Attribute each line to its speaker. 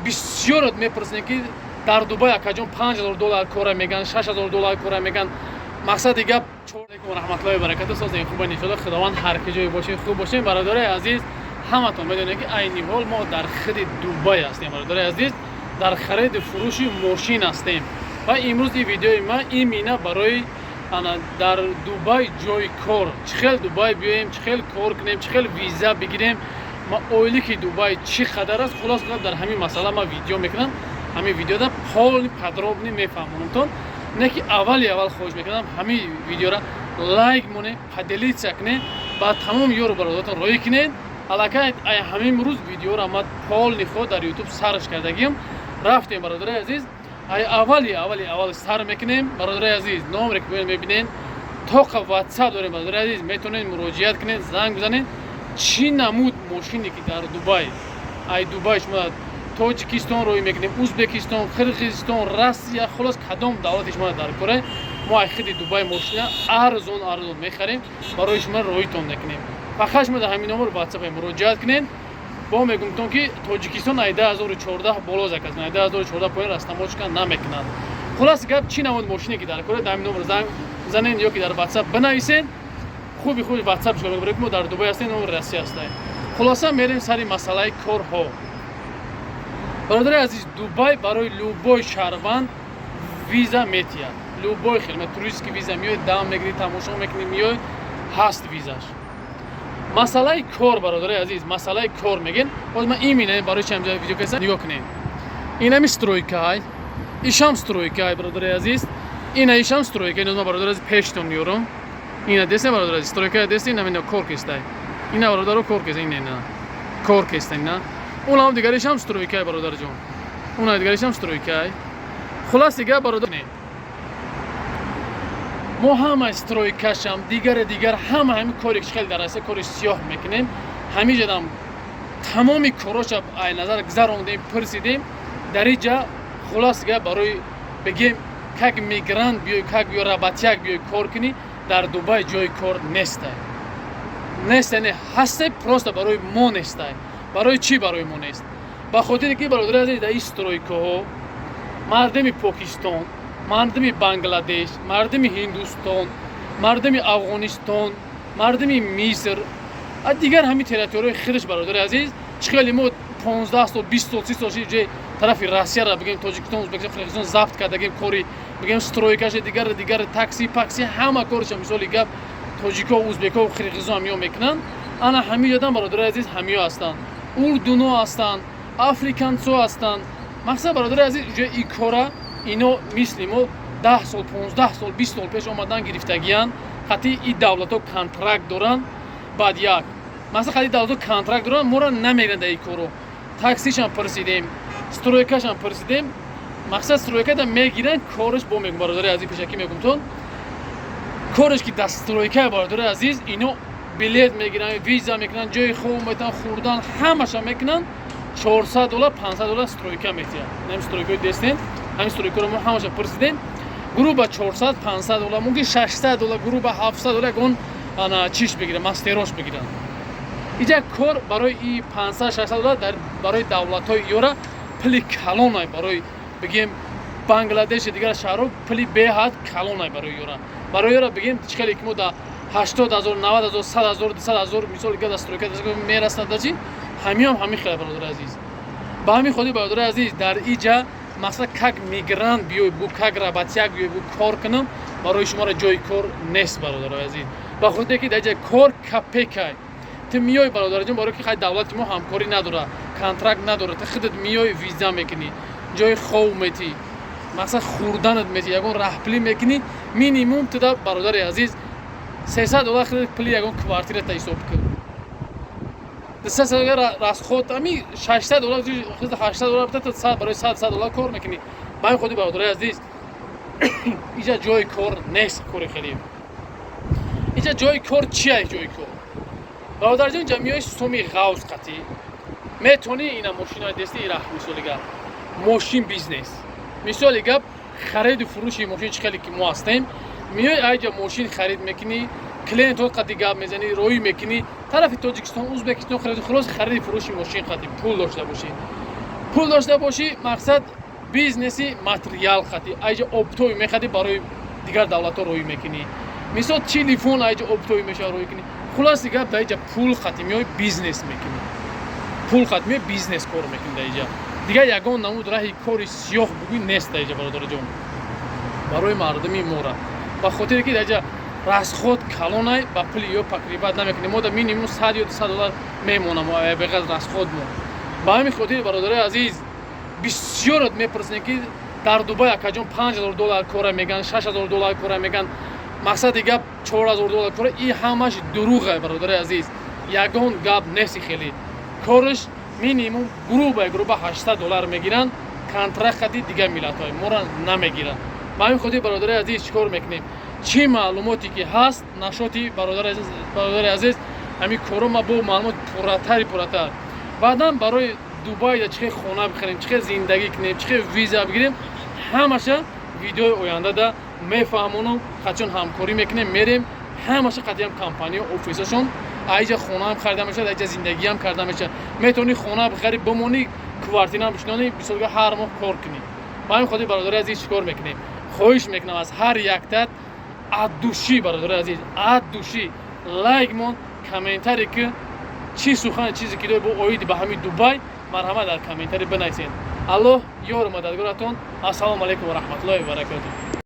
Speaker 1: бисёрот мепурсем ки дар Дубай акаҷон $5000 кора меган, $6000 кора меган. мақсади гап чорекум раҳматуллоҳи баракату созем хубан иншоалло худованд ҳар ки ҷое бошем хуб бошем. бародари азиз, ҳаматон медонед ки айни ҳол мо дар хиди Дубай ҳастем. бародари азиз, дар хариди фурӯши мошин ҳастем ва имрӯз ин видеои ман ин мина барои дар Дубай ҷои кор, чӣ хел Дубай биёем, чӣ хел кор кунем, чӣ хел виза бигирем, ойлики Дубай чӣ қадар аст. хулос дар ҳамин масъала ман видео мекунам. ҳамин видеода полни подробни мефаҳмонамтон. не ки аввали аввал хоҳиш мекунам ҳамин видеора лайк монед, поделится кунед, ба тамом ёру бародаратон роӣ кунед. аллакай ҳамин рӯз видеора ман полни ход дар YouTube сарш кардагиам. рафтем бародари азиз, аввал сар мекунем. бародари азиз, номере ки мебинед, тоқа WhatsApp дорем. бародари азиз, метавонед муроҷиат кунед, занг бизанед. чӣ намуд мошине ки дар Дубай, Дубай шумо Тоҷикистон роӣ мекунем, Узбекистон, Қирғизистон, Россия, хулос кадом давлати шумо дар коре мо хиди Дубай мошина арзон мехарем, барои шумо роитон мекунем. фақат шумо дар ҳамин номер WhatsApp муроҷиат кунед. бо мегумтон ки Тоҷикистон 2014 боло заказан, 2014 поин растамочка намекунад. хулас гап чӣ намуд мошине ки дар коре дар ҳамин номер занг занед ё ки дар WhatsApp бинависед. хуби WhatsApp шумо мебаред ки мо дар Дубай ҳастем, номер Россия ҳастем. хулоса мерем сари масъалаи корҳо. бародари азиз, Дубай барои любой шаҳрванд виза метиҳад. любой хел туристический виза меояд, дам мегирӣ, тамошо мекунӣ, меояд, ҳаст визаш. масъалаи кор, бародари азиз, масъалаи кор мегӯем. боз ман ин мина барои чанд ҷоя видео кардам. нигоҳ кунед. инами стройкаи, ишам стройкаи, бародари азиз. ина ишам стройка, ин ман бародари азиз пештон меёрам. ина десте бародари азиз, стройкаи десте, ина мина кор кестай. ина бародаро кор кеста, ина кор кеста, ина. اونم دیگریش هم سترویکای برادر جون. اونم دیگریش هم سترویکای. خلاص دیگه برادر نه. ما همه سترویکاش هم دیگر همه کاریش خیلی درسته کارش سیاه میکنیم. همین جدام تمامی کاراش ای نظر گذروندیم پرسیدیم. در اینجا خلاص دیگه برای بگیم که میگرند بیای که بیای رابطیک بیای کار کنی در دبی جای کار نیسته. نیسته نه هسته پروسته برای ما نیسته. барои чӣ барои мо нест? ба хотире ки бародари азиз, дар ин стройкаҳо мардами Покистон, мардами Бангладеш, мардами Ҳиндустон, мардами Афғонистон, мардами Миср, дигар ҳамин территорияи худаш бародари азиз, чӣ хеле мо 15 сол, 20 сол, 30 сол ҷои тарафи Россияро бигем Тоҷикистон, Ӯзбекистон, Қирғизистон забт кардагим кори бигем стройкаша дигар такси, пакси ҳама корша мисоли гап тоҷико, ӯзбеко, қирғизон ҳамиё мекунанд. ана ҳамин ҷодан бародари азиз ҳамиё ҳастанд. урдуно ҳастанд, африканцо ҳастанд. мақсад бародари азиз, ҷои ин кора ино мисли мо 10 сол, 15 сол, 20 сол пеш омадан гирифтагиянд. қатъи ин давлатҳо контракт доранд. баъд як мақсад қатъи давлатҳо контракт доранд, моро намегиранд дар ин коро. таксишам пурсидем, стройкашам пурсидем. мақсад стройкада мегиранд, кориш бо мегум бародари азиз, пешакӣ мегумтон. кориш ки дар стройка бародари азиз, ино билет мегиранд, виза мекунанд, ҷои хоб метавон хӯрдан, ҳамаша мекунанд. $400, $500 стройка метиҳад. нами стройкаи дестен, ҳамин стройкаро мо ҳамаша пурсидем. груба $400, $500, мумкин $600, груба $700 ягон ана чиш бигиранд, мастерош бигиранд. иҷа кор барои и $500-600 барои давлатҳои ёра пули калонай, барои бигем Бангладеш дигар шаҳрҳо пули беҳад калонай барои ёра. барои ёра бигем чӣ хеле ки мо да 80,000, 90,000, 100,000, 200,000 мисоли гада стройка мерасад дачи ҳамиём ҳамин хеле бародари азиз. ба ҳамин хотир бародари азиз, дар инҷа мақсад как мигрант биёй бу как рабатяк биёй бу кор кунам, барои шуморо ҷои кор нест бародари азиз. ба хотире ки дар инҷа кор капекай. ту миёй бародари ҷон, барои ки хай давлати мо ҳамкорӣ надора, контракт надора, ту худат миёй виза мекунӣ, ҷои хов метӣ, мақсад хӯрданат метӣ, ягон раҳпулӣ мекунӣ, минимум туда бародари азиз $300 худат пули ягон квартирата ҳисоб кун. $300 расход ами $600 худат $800 буда ту барои $100 кор мекунӣ. ба ин хотир бародари азиз, инҷа ҷои кор нест, кори хеле. инҷа ҷои кор чия ҷои кор? бародари ҷон, инҷа миёи соми ғавз қатӣ. метавонӣ ина мошинаи дести ира мисоли гап мошин бизнес. мисоли гап хариду фурӯши мошин чӣ хеле ки мо ҳастем. миёй айҷа мошин харид мекунӣ, клиентҳо қатъи гап мезанӣ, роӣ мекунӣ, тарафи Тоҷикистон, Ӯзбекистон, хулос хариди фурӯши мошин қатъи пул дошта бошӣ. پول داشته باشی مقصد بیزنسی ماتریال خطی ایجا اپتوی میخدی برای دیگر دولت ها روی میکنی مثلا تلفن ایجا اپتوی میشه روی کنی خلاص دیگه به ایجا پول خطی میای بیزنس میکنی پول خطی میای بیزنس کار میکنی ایجا دیگه یگان نمود راهی کاری سیاه بگوی نیست ایجا برادر جان برای مردمی مورا با خاطر که ایجا راسخود کلونای با پول یو تقریبا نمیکنی ما در مینیمم 100 یا 200 دلار میمونم به غیر راسخود مون با همین خاطر برادر عزیز بسیار میپرسن که در دبی اکجون $5000 کار میگن $6000 کار میگن مقصد دیگه $4000 کار این همش دروغه برادر عزیز یگان گپ نیست خیلی کارش مینیمم گروه $800 میگیرن کنترکت دیگه ملت های ما را نمیگیرن با همین خاطر برادر عزیز چیکار میکنیم چی معلوماتی که هست نشاتی برادر عزیز همین کارو ما با معلومات پرتر بعدا برای دبی چه خونه بخریم چه زندگی کنیم چه ویزا بگیریم همشه ویدیو آینده دا میفهمونم خاطر همکاری میکنیم میریم همشه قدیم کمپانی اوفیسشون ایجا خونه هم خریده میشه ایجا زندگی هم کرده میشه میتونی خونه بخری بمونی کوارتینا بشنونی 20 هر ماه کار کنی با این خودی برادر عزیز چیکار میکنیم خواهش میکنم از هر یکتت ادوشی برادر عزیز ادوشی لایک مون کامنتاری که چی سخن چیزی که با اوید به همین دبی مرحمت در کامنتاری بنویسید الله یار مددگارتون السلام علیکم و رحمت الله و برکاته